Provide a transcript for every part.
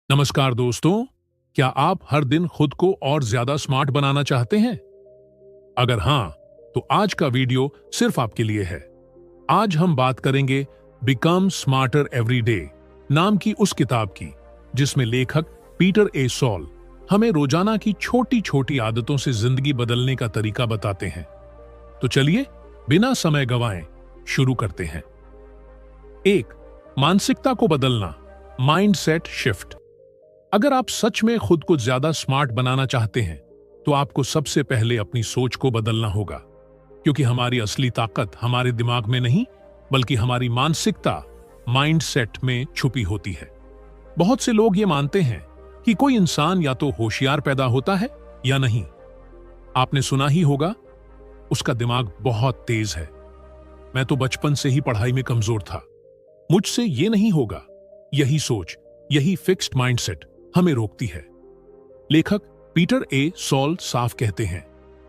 नमस्कार दोस्तों, क्या आप हर दिन खुद को और ज्यादा स्मार्ट बनाना चाहते हैं? अगर हां, तो आज का वीडियो सिर्फ आपके लिए है। आज हम बात करेंगे बिकम स्मार्टर एवरी डे नाम की उस किताब की, जिसमें लेखक पीटर ए सॉल हमें रोजाना की छोटी छोटी आदतों से जिंदगी बदलने का तरीका बताते हैं। तो चलिए, बिना समय गंवाए शुरू करते हैं। 1. मानसिकता को बदलना, माइंडसेट शिफ्ट। अगर आप सच में खुद को ज्यादा स्मार्ट बनाना चाहते हैं, तो आपको सबसे पहले अपनी सोच को बदलना होगा, क्योंकि हमारी असली ताकत हमारे दिमाग में नहीं, बल्कि हमारी मानसिकता, माइंडसेट में छुपी होती है। बहुत से लोग ये मानते हैं कि कोई इंसान या तो होशियार पैदा होता है या नहीं। आपने सुना ही होगा, उसका दिमाग बहुत तेज है, मैं तो बचपन से ही पढ़ाई में कमजोर था, मुझसे ये नहीं होगा। यही सोच, यही फिक्स्ड माइंडसेट हमें रोकती है। लेखक पीटर ए सॉल साफ कहते हैं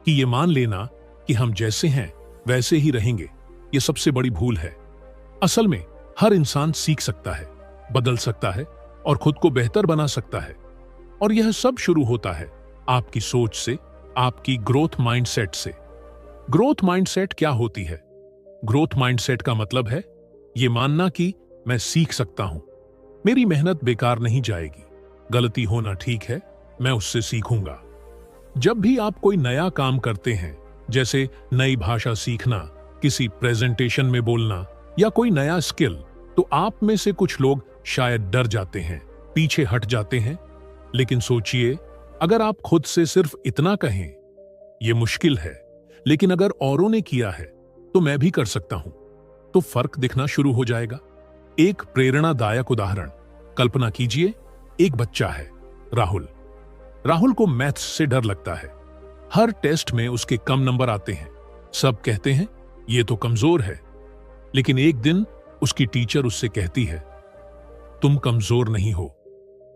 कि यह मान लेना कि हम जैसे हैं वैसे ही रहेंगे, यह सबसे बड़ी भूल है। असल में हर इंसान सीख सकता है, बदल सकता है और खुद को बेहतर बना सकता है। और यह सब शुरू होता है आपकी सोच से, आपकी ग्रोथ माइंडसेट से। ग्रोथ माइंडसेट क्या होती है? ग्रोथ माइंडसेट का मतलब है यह मानना कि मैं सीख सकता हूं, मेरी मेहनत बेकार नहीं जाएगी, गलती होना ठीक है, मैं उससे सीखूंगा। जब भी आप कोई नया काम करते हैं, जैसे नई भाषा सीखना, किसी प्रेजेंटेशन में बोलना या कोई नया स्किल, तो आप में से कुछ लोग शायद डर जाते हैं, पीछे हट जाते हैं। लेकिन सोचिए, अगर आप खुद से सिर्फ इतना कहें, यह मुश्किल है, लेकिन अगर औरों ने किया है तो मैं भी कर सकता हूं, तो फर्क दिखना शुरू हो जाएगा। एक प्रेरणादायक उदाहरण कल्पना कीजिए। एक बच्चा है, राहुल। राहुल को मैथ्स से डर लगता है। हर टेस्ट में उसके कम नंबर आते हैं। सब कहते हैं ये तो कमजोर है। लेकिन एक दिन उसकी टीचर उससे कहती है, तुम कमजोर नहीं हो,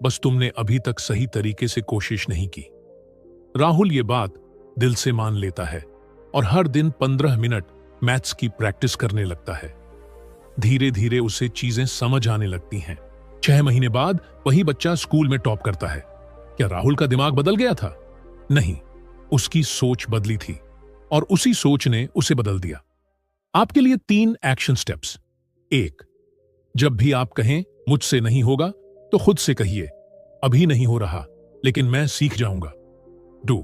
बस तुमने अभी तक सही तरीके से कोशिश नहीं की। राहुल ये बात दिल से मान लेता है और हर दिन 15 मिनट मैथ्स की प्रैक्टिस करने लगता है। धीरे धीरे उसे चीजें समझ आने लगती हैं। 6 महीने बाद वही बच्चा स्कूल में टॉप करता है। क्या राहुल का दिमाग बदल गया था? नहीं, उसकी सोच बदली थी और उसी सोच ने उसे बदल दिया। आपके लिए 3 एक्शन स्टेप्स। 1. जब भी आप कहें मुझसे नहीं होगा, तो खुद से कहिए, अभी नहीं हो रहा, लेकिन मैं सीख जाऊंगा। 2.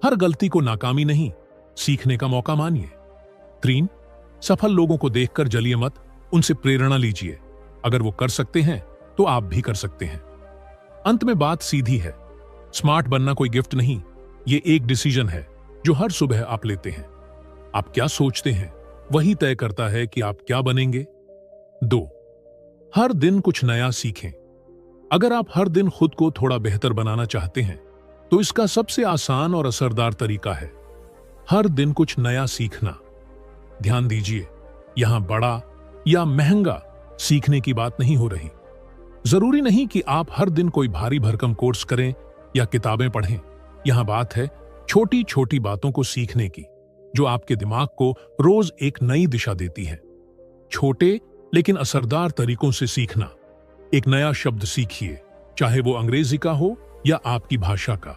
हर गलती को नाकामी नहीं, सीखने का मौका मानिए। 3. सफल लोगों को देखकर जलिए मत, उनसे प्रेरणा लीजिए। अगर वो कर सकते हैं तो आप भी कर सकते हैं। अंत में बात सीधी है, स्मार्ट बनना कोई गिफ्ट नहीं, ये एक डिसीजन है जो हर सुबह आप लेते हैं। आप क्या सोचते हैं वही तय करता है कि आप क्या बनेंगे। 2. हर दिन कुछ नया सीखें। अगर आप हर दिन खुद को थोड़ा बेहतर बनाना चाहते हैं, तो इसका सबसे आसान और असरदार तरीका है हर दिन कुछ नया सीखना। ध्यान दीजिए, यहां बड़ा या महंगा सीखने की बात नहीं हो रही। जरूरी नहीं कि आप हर दिन कोई भारी भरकम कोर्स करें या किताबें पढ़ें। यहां बात है छोटी छोटी बातों को सीखने की, जो आपके दिमाग को रोज एक नई दिशा देती है। छोटे लेकिन असरदार तरीकों से सीखना। एक नया शब्द सीखिए, चाहे वो अंग्रेजी का हो या आपकी भाषा का।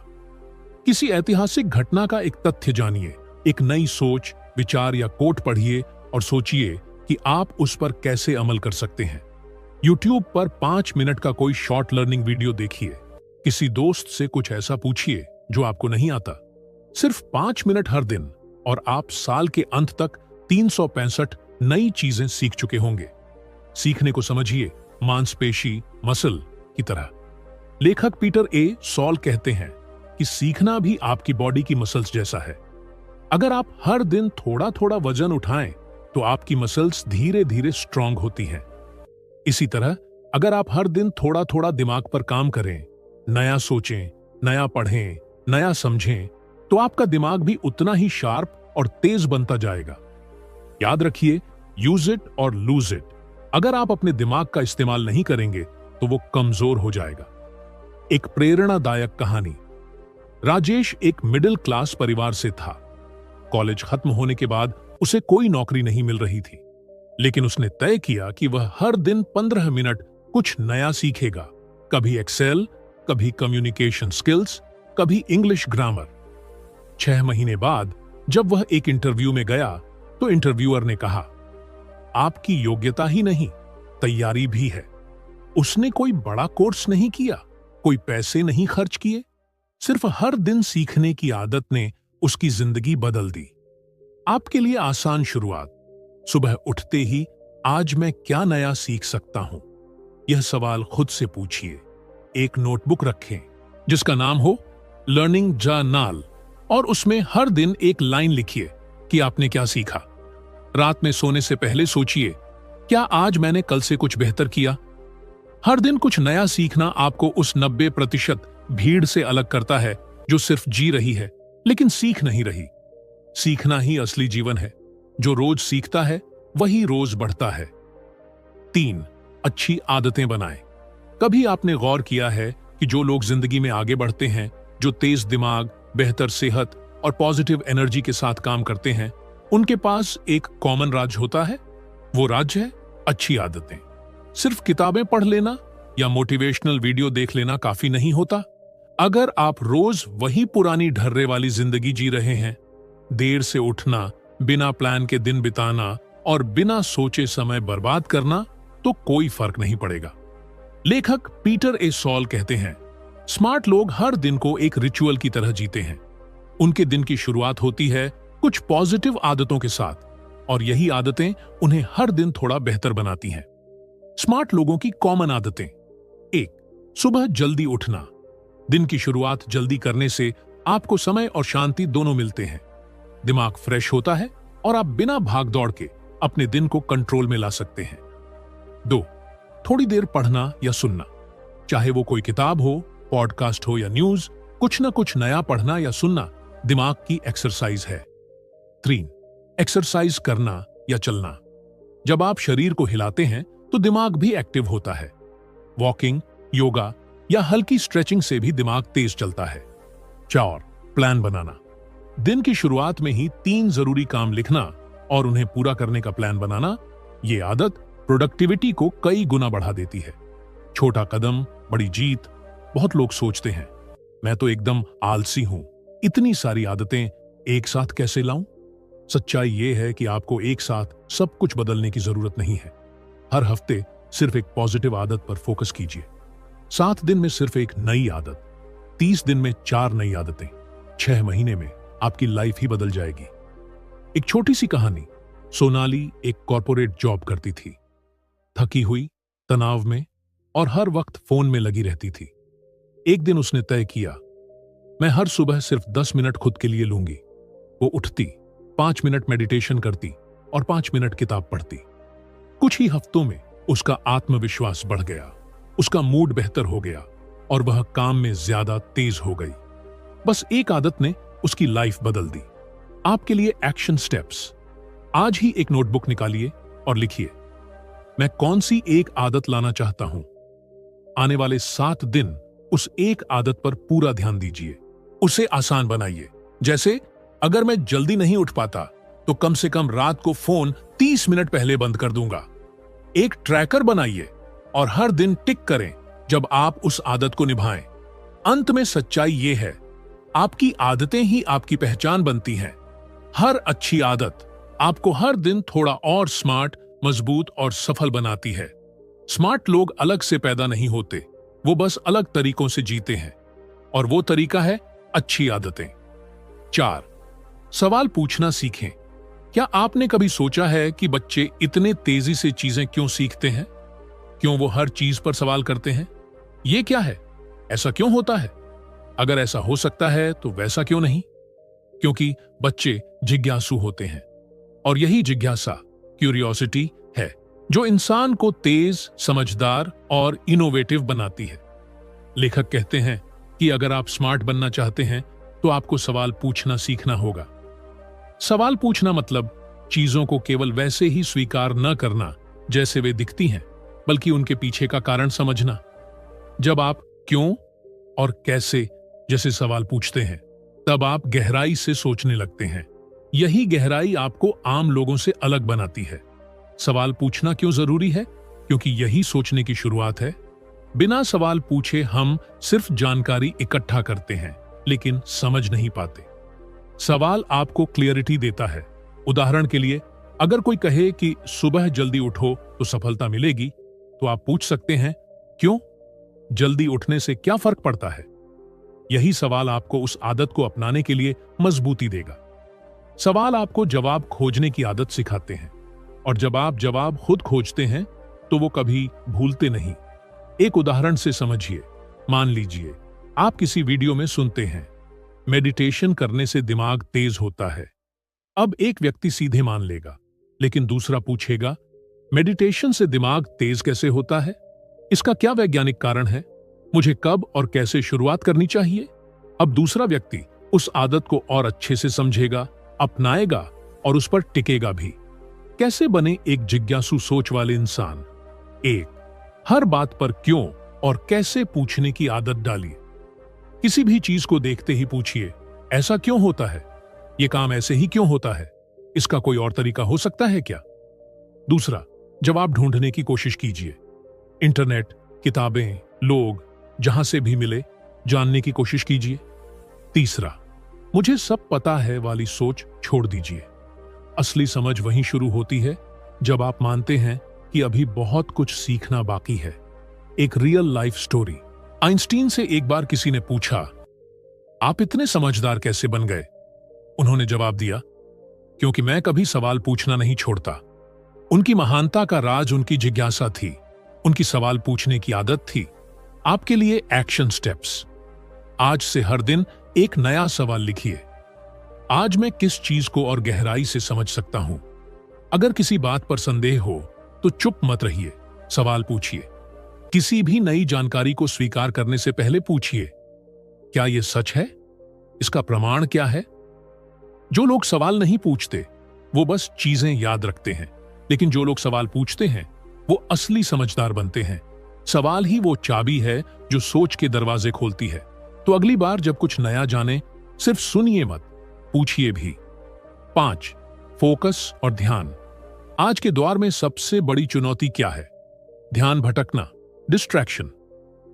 किसी ऐतिहासिक घटना का एक तथ्य जानिए, एक नई सोच, विचार या कोट पढ़िए और सोचिए कि आप उस पर कैसे अमल कर सकते हैं। YouTube पर 5 मिनट का कोई शॉर्ट लर्निंग वीडियो देखिए। किसी दोस्त से कुछ ऐसा पूछिए जो आपको नहीं आता। सिर्फ 5 मिनट हर दिन और आप साल के अंत तक 365 नई चीजें सीख चुके होंगे। सीखने को समझिए मांसपेशी, मसल की तरह। लेखक पीटर ए सॉल कहते हैं कि सीखना भी आपकी बॉडी की मसल्स जैसा है। अगर आप हर दिन थोड़ा थोड़ा वजन उठाएं, तो आपकी मसल्स धीरे धीरे स्ट्रांग होती हैं। इसी तरह अगर आप हर दिन थोड़ा थोड़ा दिमाग पर काम करें, नया सोचें, नया पढ़ें, नया समझें, तो आपका दिमाग भी उतना ही शार्प और तेज बनता जाएगा। याद रखिए, यूज इट और लूज इट। अगर आप अपने दिमाग का इस्तेमाल नहीं करेंगे, तो वो कमजोर हो जाएगा। एक प्रेरणादायक कहानी। राजेश एक मिडिल क्लास परिवार से था। कॉलेज खत्म होने के बाद उसे कोई नौकरी नहीं मिल रही थी, लेकिन उसने तय किया कि वह हर दिन 15 मिनट कुछ नया सीखेगा। कभी एक्सेल, कभी कम्युनिकेशन स्किल्स, कभी इंग्लिश ग्रामर। 6 महीने बाद जब वह एक इंटरव्यू में गया तो इंटरव्यूअर ने कहा, आपकी योग्यता ही नहीं, तैयारी भी है। उसने कोई बड़ा कोर्स नहीं किया, कोई पैसे नहीं खर्च किए, सिर्फ हर दिन सीखने की आदत ने उसकी जिंदगी बदल दी। आपके लिए आसान शुरुआत, सुबह उठते ही आज मैं क्या नया सीख सकता हूं, यह सवाल खुद से पूछिए। एक नोटबुक रखें जिसका नाम हो लर्निंग जर्नल और उसमें हर दिन एक लाइन लिखिए कि आपने क्या सीखा। रात में सोने से पहले सोचिए, क्या आज मैंने कल से कुछ बेहतर किया। हर दिन कुछ नया सीखना आपको उस 90% भीड़ से अलग करता है जो सिर्फ जी रही है लेकिन सीख नहीं रही। सीखना ही असली जीवन है। जो रोज सीखता है वही रोज बढ़ता है। 3. अच्छी आदतें बनाएं। कभी आपने गौर किया है कि जो लोग जिंदगी में आगे बढ़ते हैं, जो तेज दिमाग, बेहतर सेहत और पॉजिटिव एनर्जी के साथ काम करते हैं, उनके पास एक कॉमन राज होता है। वो राज है अच्छी आदतें। सिर्फ किताबें पढ़ लेना या मोटिवेशनल वीडियो देख लेना काफी नहीं होता। अगर आप रोज वही पुरानी ढर्रे वाली जिंदगी जी रहे हैं, देर से उठना, बिना प्लान के दिन बिताना और बिना सोचे समय बर्बाद करना, तो कोई फर्क नहीं पड़ेगा। लेखक पीटर ए सॉल कहते हैं, स्मार्ट लोग हर दिन को एक रिचुअल की तरह जीते हैं। उनके दिन की शुरुआत होती है कुछ पॉजिटिव आदतों के साथ और यही आदतें उन्हें हर दिन थोड़ा बेहतर बनाती हैं। स्मार्ट लोगों की कॉमन आदतें। 1. सुबह जल्दी उठना। दिन की शुरुआत जल्दी करने से आपको समय और शांति दोनों मिलते हैं। दिमाग फ्रेश होता है और आप बिना भाग दौड़ के अपने दिन को कंट्रोल में ला सकते हैं। 2. थोड़ी देर पढ़ना या सुनना, चाहे वो कोई किताब हो, पॉडकास्ट हो या न्यूज, कुछ ना कुछ नया पढ़ना या सुनना दिमाग की एक्सरसाइज है। 3. एक्सरसाइज करना या चलना। जब आप शरीर को हिलाते हैं तो दिमाग भी एक्टिव होता है। वॉकिंग, योगा या हल्की स्ट्रेचिंग से भी दिमाग तेज चलता है। 4. प्लान बनाना। दिन की शुरुआत में ही 3 जरूरी काम लिखना और उन्हें पूरा करने का प्लान बनाना, ये आदत प्रोडक्टिविटी को कई गुना बढ़ा देती है। छोटा कदम बड़ी जीत। बहुत लोग सोचते हैं, मैं तो एकदम आलसी हूं, इतनी सारी आदतें एक साथ कैसे लाऊं? सच्चाई यह है कि आपको एक साथ सब कुछ बदलने की जरूरत नहीं है। हर हफ्ते सिर्फ एक पॉजिटिव आदत पर फोकस कीजिए। 7 दिन में सिर्फ एक नई आदत, 30 दिन में 4 नई आदतें, 6 महीने में आपकी लाइफ ही बदल जाएगी। एक छोटी सी कहानी। सोनाली एक कॉर्पोरेट जॉब करती थी। थकी हुई, तनाव में और हर वक्त फोन में लगी रहती थी। एक दिन उसने तय किया, मैं हर सुबह सिर्फ 10 मिनट खुद के लिए लूंगी। वो उठती, 5 मिनट मेडिटेशन करती और 5 मिनट किताब पढ़ती। कुछ ही हफ्तों में उसका आत्मविश्वास बढ़ गया, उसका मूड बेहतर हो गया और वह काम में ज्यादा तेज हो गई। बस एक आदत ने उसकी लाइफ बदल दी। आपके लिए एक्शन स्टेप्स। आज ही एक नोटबुक निकालिए और लिखिए, मैं कौन सी एक आदत लाना चाहता हूं। आने वाले 7 दिन उस एक आदत पर पूरा ध्यान दीजिए। उसे आसान बनाइए। जैसे, अगर मैं जल्दी नहीं उठ पाता तो कम से कम रात को फोन 30 मिनट पहले बंद कर दूंगा। एक ट्रैकर बनाइए और हर दिन टिक करें जब आप उस आदत को निभाएं। अंत में सच्चाई यह है, आपकी आदतें ही आपकी पहचान बनती हैं। हर अच्छी आदत आपको हर दिन थोड़ा और स्मार्ट, मजबूत और सफल बनाती है। स्मार्ट लोग अलग से पैदा नहीं होते, वो बस अलग तरीकों से जीते हैं और वो तरीका है अच्छी आदतें। 4. सवाल पूछना सीखें। क्या आपने कभी सोचा है कि बच्चे इतने तेजी से चीजें क्यों सीखते हैं? क्यों वो हर चीज पर सवाल करते हैं? ये क्या है? ऐसा क्यों होता है? अगर ऐसा हो सकता है तो वैसा क्यों नहीं? क्योंकि बच्चे जिज्ञासु होते हैं और यही जिज्ञासा, क्यूरियोसिटी है जो इंसान को तेज, समझदार और इनोवेटिव बनाती है। लेखक कहते हैं कि अगर आप स्मार्ट बनना चाहते हैं तो आपको सवाल पूछना सीखना होगा। सवाल पूछना मतलब चीजों को केवल वैसे ही स्वीकार न करना जैसे वे दिखती हैं, बल्कि उनके पीछे का कारण समझना। जब आप क्यों और कैसे जैसे सवाल पूछते हैं, तब आप गहराई से सोचने लगते हैं। यही गहराई आपको आम लोगों से अलग बनाती है। सवाल पूछना क्यों जरूरी है? क्योंकि यही सोचने की शुरुआत है। बिना सवाल पूछे हम सिर्फ जानकारी इकट्ठा करते हैं लेकिन समझ नहीं पाते। सवाल आपको क्लियरिटी देता है। उदाहरण के लिए, अगर कोई कहे कि सुबह जल्दी उठो तो सफलता मिलेगी, तो आप पूछ सकते हैं, क्यों? जल्दी उठने से क्या फर्क पड़ता है? यही सवाल आपको उस आदत को अपनाने के लिए मजबूती देगा। सवाल आपको जवाब खोजने की आदत सिखाते हैं, और जब आप जवाब खुद खोजते हैं तो वो कभी भूलते नहीं। एक उदाहरण से समझिए। मान लीजिए आप किसी वीडियो में सुनते हैं, मेडिटेशन करने से दिमाग तेज होता है। अब एक व्यक्ति सीधे मान लेगा, लेकिन दूसरा पूछेगा, मेडिटेशन से दिमाग तेज कैसे होता है? इसका क्या वैज्ञानिक कारण है? मुझे कब और कैसे शुरुआत करनी चाहिए? अब दूसरा व्यक्ति उस आदत को और अच्छे से समझेगा, अपनाएगा और उस पर टिकेगा भी। कैसे बने एक जिज्ञासु सोच वाले इंसान? 1. हर बात पर क्यों और कैसे पूछने की आदत डालिए। किसी भी चीज को देखते ही पूछिए, ऐसा क्यों होता है? यह काम ऐसे ही क्यों होता है? इसका कोई और तरीका हो सकता है क्या? दूसरा, जवाब ढूंढने की कोशिश कीजिए। इंटरनेट, किताबें, लोग, जहां से भी मिले, जानने की कोशिश कीजिए। तीसरा, मुझे सब पता है वाली सोच छोड़ दीजिए। असली समझ वहीं शुरू होती है जब आप मानते हैं कि अभी बहुत कुछ सीखना बाकी है। एक रियल लाइफ स्टोरी। आइंस्टीन से एक बार किसी ने पूछा, आप इतने समझदार कैसे बन गए? उन्होंने जवाब दिया, क्योंकि मैं कभी सवाल पूछना नहीं छोड़ता। उनकी महानता का राज उनकी जिज्ञासा थी, उनकी सवाल पूछने की आदत थी। आपके लिए एक्शन स्टेप्स। आज से हर दिन एक नया सवाल लिखिए। आज मैं किस चीज को और गहराई से समझ सकता हूं? अगर किसी बात पर संदेह हो तो चुप मत रहिए, सवाल पूछिए। किसी भी नई जानकारी को स्वीकार करने से पहले पूछिए, क्या यह सच है? इसका प्रमाण क्या है? जो लोग सवाल नहीं पूछते वो बस चीजें याद रखते हैं, लेकिन जो लोग सवाल पूछते हैं वो असली समझदार बनते हैं। सवाल ही वो चाबी है जो सोच के दरवाजे खोलती है। तो अगली बार जब कुछ नया जाने, सिर्फ सुनिए मत, पूछिए भी। 5. फोकस और ध्यान। आज के दौर में सबसे बड़ी चुनौती क्या है? ध्यान भटकना, डिस्ट्रैक्शन।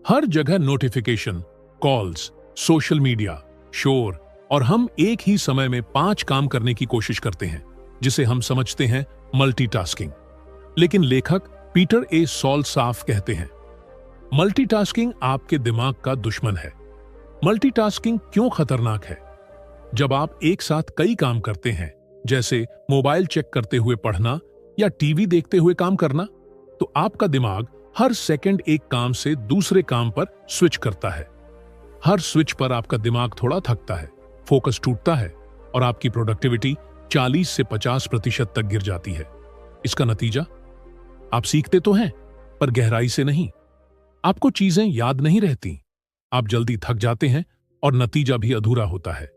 हर जगह नोटिफिकेशन, कॉल्स, सोशल मीडिया, शोर, और हम एक ही समय में 5 काम करने की कोशिश करते हैं, जिसे हम समझते हैं मल्टीटास्किंग। लेकिन लेखक पीटर ए सॉल्साफ कहते हैं, मल्टीटास्किंग आपके दिमाग का दुश्मन है। मल्टीटास्किंग क्यों खतरनाक है? जब आप एक साथ कई काम करते हैं, जैसे मोबाइल चेक करते हुए पढ़ना या टीवी देखते हुए काम करना, तो आपका दिमाग हर सेकंड एक काम से दूसरे काम पर स्विच करता है। हर स्विच पर आपका दिमाग थोड़ा थकता है, फोकस टूटता है और आपकी प्रोडक्टिविटी 40 से 50% तक गिर जाती है। इसका नतीजा, आप सीखते तो हैं पर गहराई से नहीं। आपको चीजें याद नहीं रहती, आप जल्दी थक जाते हैं और नतीजा भी अधूरा होता है।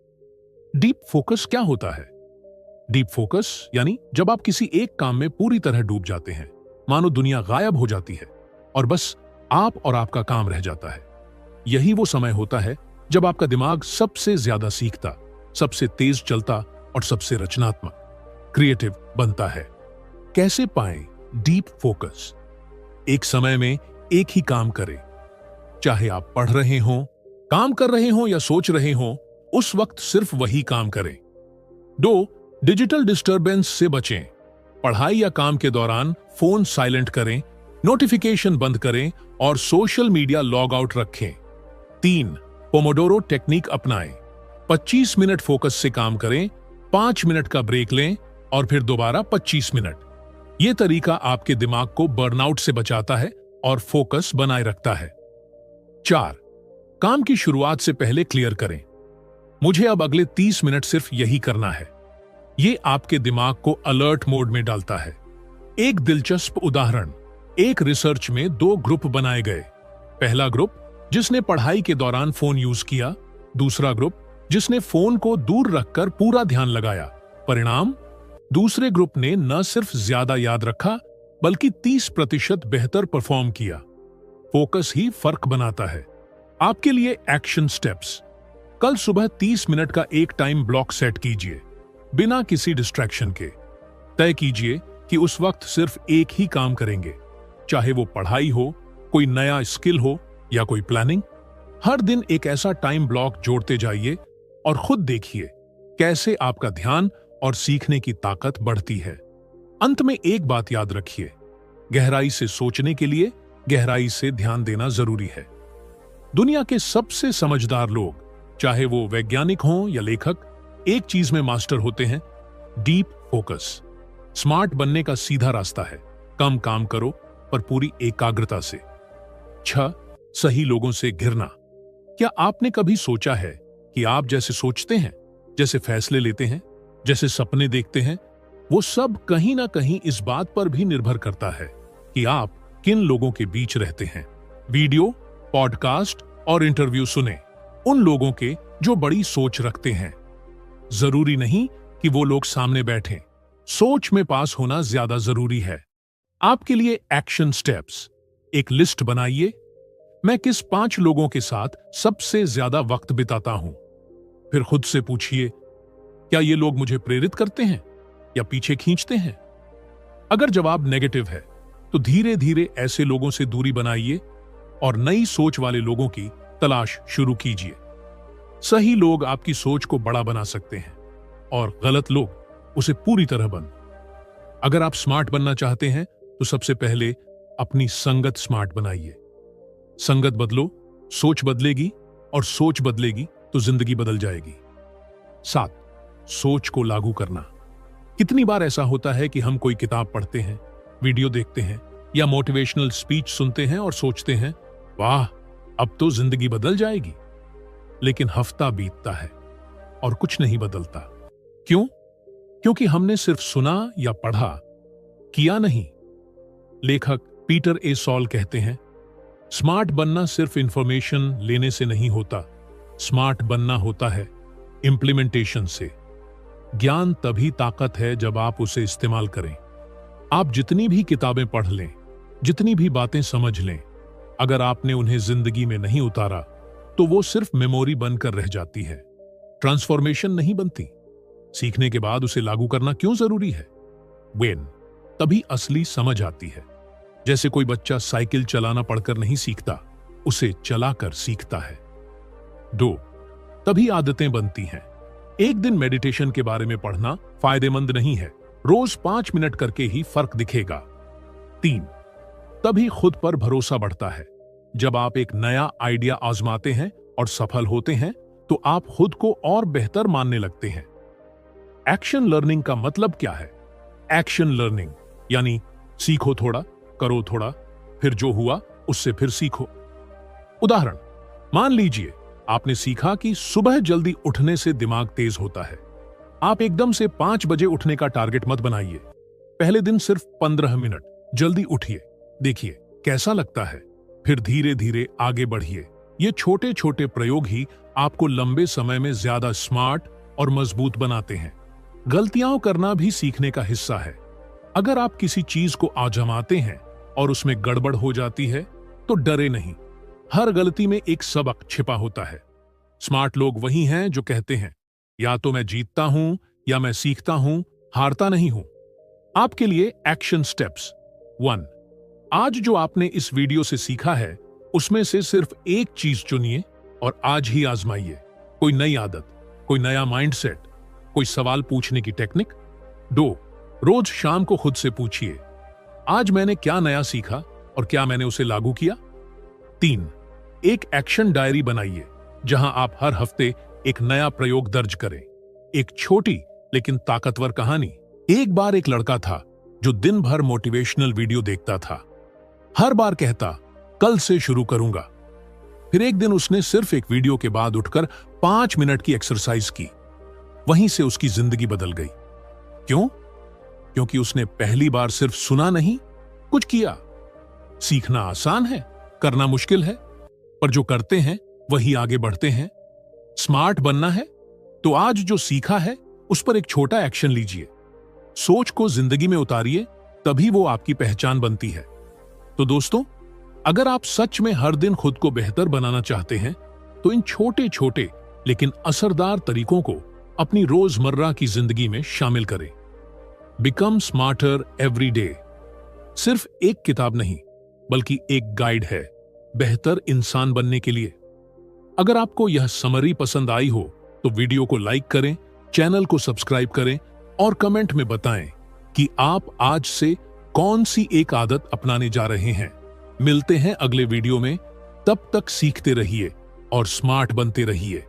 डीप फोकस क्या होता है? डीप फोकस यानी जब आप किसी एक काम में पूरी तरह डूब जाते हैं, मानो दुनिया गायब हो जाती है और बस आप और आपका काम रह जाता है। यही वो समय होता है जब आपका दिमाग सबसे ज्यादा सीखता, सबसे तेज चलता और सबसे रचनात्मक, क्रिएटिव बनता है। कैसे पाएं डीप फोकस? एक समय में एक ही काम करें। चाहे आप पढ़ रहे हों, काम कर रहे हों या सोच रहे हों, उस वक्त सिर्फ वही काम करें। 2. डिजिटल डिस्टरबेंस से बचें। पढ़ाई या काम के दौरान फोन साइलेंट करें, नोटिफिकेशन बंद करें और सोशल मीडिया लॉग आउट रखें। 3. पोमोडोरो टेक्निक अपनाएं। 25 मिनट फोकस से काम करें, 5 मिनट का ब्रेक लें और फिर दोबारा 25 मिनट। यह तरीका आपके दिमाग को बर्नआउट से बचाता है और फोकस बनाए रखता है। 4. काम की शुरुआत से पहले क्लियर करें। मुझे अब अगले 30 मिनट सिर्फ यही करना है। यह आपके दिमाग को अलर्ट मोड में डालता है। एक दिलचस्प उदाहरण, एक रिसर्च में 2 ग्रुप बनाए गए। पहला ग्रुप जिसने पढ़ाई के दौरान फोन यूज किया, दूसरा ग्रुप जिसने फोन को दूर रखकर पूरा ध्यान लगाया। परिणाम, दूसरे ग्रुप ने न सिर्फ ज्यादा याद रखा बल्कि 30% बेहतर परफॉर्म किया। फोकस ही फर्क बनाता है। आपके लिए एक्शन स्टेप्स। कल सुबह 30 मिनट का एक टाइम ब्लॉक सेट कीजिए, बिना किसी डिस्ट्रैक्शन के। तय कीजिए कि उस वक्त सिर्फ एक ही काम करेंगे, चाहे वो पढ़ाई हो, कोई नया स्किल हो या कोई प्लानिंग, हर दिन एक ऐसा टाइम ब्लॉक जोड़ते जाइए और खुद देखिए कैसे आपका ध्यान और सीखने की ताकत बढ़ती है। अंत में एक बात याद रखिए, गहराई से सोचने के लिए गहराई से ध्यान देना जरूरी है। दुनिया के सबसे समझदार लोग, चाहे वो वैज्ञानिक हों या लेखक, एक चीज में मास्टर होते हैं, डीप फोकस। स्मार्ट बनने का सीधा रास्ता है, कम काम करो पर पूरी एकाग्रता से। 6. सही लोगों से घिरना। क्या आपने कभी सोचा है कि आप जैसे सोचते हैं, जैसे फैसले लेते हैं, जैसे सपने देखते हैं, वो सब कहीं ना कहीं इस बात पर भी निर्भर करता है कि आप किन लोगों के बीच रहते हैं। वीडियो, पॉडकास्ट और इंटरव्यू सुने उन लोगों के जो बड़ी सोच रखते हैं। जरूरी नहीं कि वो लोग सामने बैठें, सोच में पास होना ज्यादा जरूरी है। आपके लिए एक्शन स्टेप्स, एक लिस्ट बनाइए। मैं किस 5 लोगों के साथ सबसे ज्यादा वक्त बिताता हूं? फिर खुद से पूछिए, क्या ये लोग मुझे प्रेरित करते हैं या पीछे खींचते हैं? अगर जवाब नेगेटिव है तो धीरे धीरे ऐसे लोगों से दूरी बनाइए और नई सोच वाले लोगों की तलाश शुरू कीजिए। सही लोग आपकी सोच को बड़ा बना सकते हैं और गलत लोग उसे पूरी तरह बंद। अगर आप स्मार्ट बनना चाहते हैं तो सबसे पहले अपनी संगत स्मार्ट बनाइए। संगत बदलो, सोच बदलेगी, और सोच बदलेगी तो जिंदगी बदल जाएगी। 7. सोच को लागू करना। कितनी बार ऐसा होता है कि हम कोई किताब पढ़ते हैं, वीडियो देखते हैं या मोटिवेशनल स्पीच सुनते हैं और सोचते हैं, वाह, अब तो जिंदगी बदल जाएगी। लेकिन हफ्ता बीतता है और कुछ नहीं बदलता। क्यों? क्योंकि हमने सिर्फ सुना या पढ़ा, किया नहीं। लेखक पीटर ए सॉल कहते हैं, स्मार्ट बनना सिर्फ इंफॉर्मेशन लेने से नहीं होता, स्मार्ट बनना होता है इंप्लीमेंटेशन से। ज्ञान तभी ताकत है जब आप उसे इस्तेमाल करें। आप जितनी भी किताबें पढ़ लें, जितनी भी बातें समझ लें, अगर आपने उन्हें जिंदगी में नहीं उतारा तो वो सिर्फ मेमोरी बनकर रह जाती है, ट्रांसफॉर्मेशन नहीं बनती। सीखने के बाद उसे लागू करना क्यों जरूरी है? वेन तभी असली समझ आती है। जैसे कोई बच्चा साइकिल चलाना पढ़कर नहीं सीखता, उसे चलाकर सीखता है। 2. तभी आदतें बनती हैं। एक दिन मेडिटेशन के बारे में पढ़ना फायदेमंद नहीं है, रोज 5 मिनट करके ही फर्क दिखेगा। 3. तभी खुद पर भरोसा बढ़ता है। जब आप एक नया आइडिया आजमाते हैं और सफल होते हैं तो आप खुद को और बेहतर मानने लगते हैं। एक्शन लर्निंग का मतलब क्या है? एक्शन लर्निंग यानी सीखो थोड़ा, करो थोड़ा, फिर जो हुआ उससे फिर सीखो। उदाहरण, मान लीजिए आपने सीखा कि सुबह जल्दी उठने से दिमाग तेज होता है। आप एकदम से 5 बजे उठने का टारगेट मत बनाइए। पहले दिन सिर्फ 15 मिनट जल्दी उठिए, देखिए कैसा लगता है, फिर धीरे धीरे आगे बढ़िए। ये छोटे छोटे प्रयोग ही आपको लंबे समय में ज्यादा स्मार्ट और मजबूत बनाते हैं। गलतियां करना भी सीखने का हिस्सा है। अगर आप किसी चीज को आजमाते हैं और उसमें गड़बड़ हो जाती है तो डरे नहीं, हर गलती में एक सबक छिपा होता है। स्मार्ट लोग वही हैं जो कहते हैं, या तो मैं जीतता हूं या मैं सीखता हूं, हारता नहीं हूं। आपके लिए एक्शन स्टेप्स। 1. आज जो आपने इस वीडियो से सीखा है उसमें से सिर्फ एक चीज चुनिए और आज ही आजमाइए। कोई नई आदत, कोई नया माइंडसेट, कोई सवाल पूछने की टेक्निक। 2. रोज शाम को खुद से पूछिए, आज मैंने क्या नया सीखा और क्या मैंने उसे लागू किया। 3. एक एक्शन डायरी बनाइए जहां आप हर हफ्ते एक नया प्रयोग दर्ज करें। एक छोटी लेकिन ताकतवर कहानी। एक बार एक लड़का था जो दिन भर मोटिवेशनल वीडियो देखता था। हर बार कहता, कल से शुरू करूंगा। फिर एक दिन उसने सिर्फ एक वीडियो के बाद उठकर 5 मिनट की एक्सरसाइज की। वहीं से उसकी जिंदगी बदल गई। क्यों? क्योंकि उसने पहली बार सिर्फ सुना नहीं, कुछ किया। सीखना आसान है, करना मुश्किल है, पर जो करते हैं वही आगे बढ़ते हैं। स्मार्ट बनना है तो आज जो सीखा है उस पर एक छोटा एक्शन लीजिए। सोच को जिंदगी में उतारिए, तभी वो आपकी पहचान बनती है। तो दोस्तों, अगर आप सच में हर दिन खुद को बेहतर बनाना चाहते हैं तो इन छोटे छोटे लेकिन असरदार तरीकों को अपनी रोजमर्रा की जिंदगी में शामिल करें। Become smarter every day. सिर्फ एक किताब नहीं, बल्कि एक गाइड है बेहतर इंसान बनने के लिए। अगर आपको यह समरी पसंद आई हो तो वीडियो को लाइक करें, चैनल को सब्सक्राइब करें और कमेंट में बताएं कि आप आज से कौन सी एक आदत अपनाने जा रहे हैं। मिलते हैं अगले वीडियो में, तब तक सीखते रहिए और स्मार्ट बनते रहिए।